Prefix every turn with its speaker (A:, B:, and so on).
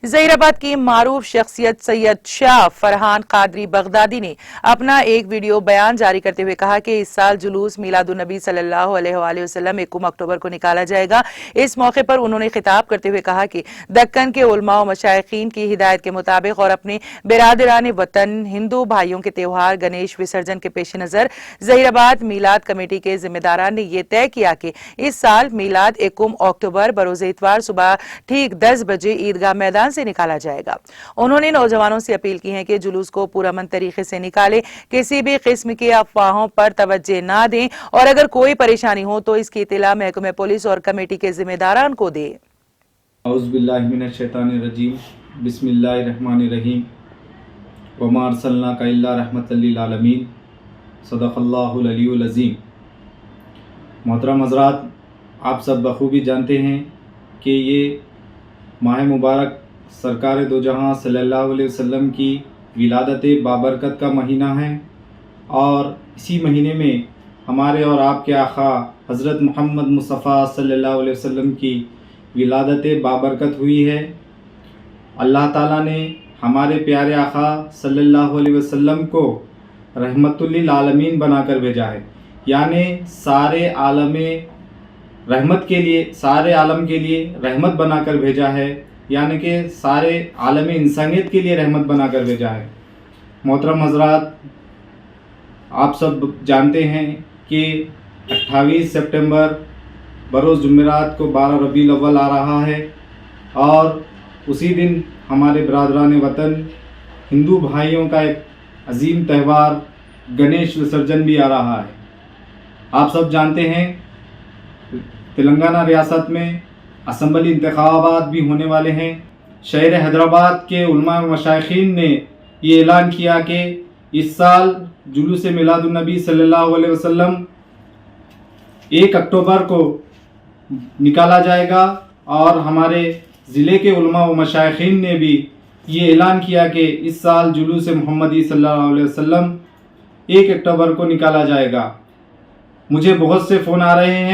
A: ज़हीराबाद की मारूफ शख्सियत सैयद शाह फरहान कादरी बगदादी ने अपना एक वीडियो बयान जारी करते हुए कहा कि इस साल जुलूस मीलादुन्नबी सल्लल्लाहु अलैहि वसल्लम 1 अक्टूबर को निकाला जाएगा। इस मौके पर उन्होंने खिताब करते हुए कहा कि दक्कन के उलमा और मशाइखीन की हिदायत के मुताबिक और अपने बिरादरान वतन हिंदू भाइयों के त्योहार गणेश विसर्जन के पेश नज़र ज़हीराबाद मीलाद कमेटी के जिम्मेदारान ने यह तय किया कि इस साल मीलाद 1 अक्टूबर बरोज़ इतवार सुबह ठीक 10 बजे ईदगाह मैदान से निकाला जाएगा। उन्होंने नौजवानों से अपील की है कि जुलूस को पुरअमन तरीके से निकालें, किसी भी किस्म की अफवाहों पर तवज्जो ना दें और अगर कोई परेशानी हो तो इसकी इत्तला महकमे पुलिस और कमेटी के जिम्मेदारान को दें।
B: औज़ुबिल्लाहि मिनश्शैतानिर्रजीम, बिस्मिल्लाहिर्रहमानिर्रहीम, वमा अर्सलनाका इल्ला रहमतल लिल आलमीन, सदक़ल्लाहुल अलीयुल अज़ीम। मोहतरम हज़रात, आप सब बखूबी जानते हैं कि ये माह मुबारक सरकार दो जहां सल्लल्लाहु अलैहि वसल्लम की विलादत बाबरकत का महीना है और इसी महीने में हमारे और आपके आका हज़रत मोहम्मद मुस्तफ़ा सल्लल्लाहु अलैहि वसल्लम की विलादत बाबरकत हुई है। अल्लाह ताला ने हमारे प्यारे आका सल्लल्लाहु अलैहि वसल्लम को रहमतुल लिल आलमीन बनाकर भेजा है, यानी सारे आलम रहमत के लिए, सारे आलम के लिए रहमत बनाकर भेजा है, यानी कि सारे आलम इंसानियत के लिए रहमत बनाकर भेजा है। मोहतरम हज़रात, आप सब जानते हैं कि 28 सितंबर बरोज़ जुमेरात को 12 रबीउल अव्वल आ रहा है और उसी दिन हमारे बिरादरान वतन हिंदू भाइयों का एक अजीम त्यौहार गणेश विसर्जन भी आ रहा है। आप सब जानते हैं तेलंगाना रियासत में असम्बली इंतखाबात भी होने वाले हैं। शहर हैदराबाद के उलमा व मशाइखीन ने ये ऐलान किया कि इस साल जुलूस मिलादुन्नबी सल्लल्लाहु अलैहि वसल्लम 1 अक्टूबर को निकाला जाएगा और हमारे ज़िले के उलमा व मशाइखीन ने भी ये ऐलान किया कि इस साल जुलूस मोहम्मदी सल्लल्लाहु अलैहि वसल्लम 1 अक्टूबर को निकाला जाएगा। मुझे बहुत से फ़ोन आ रहे हैं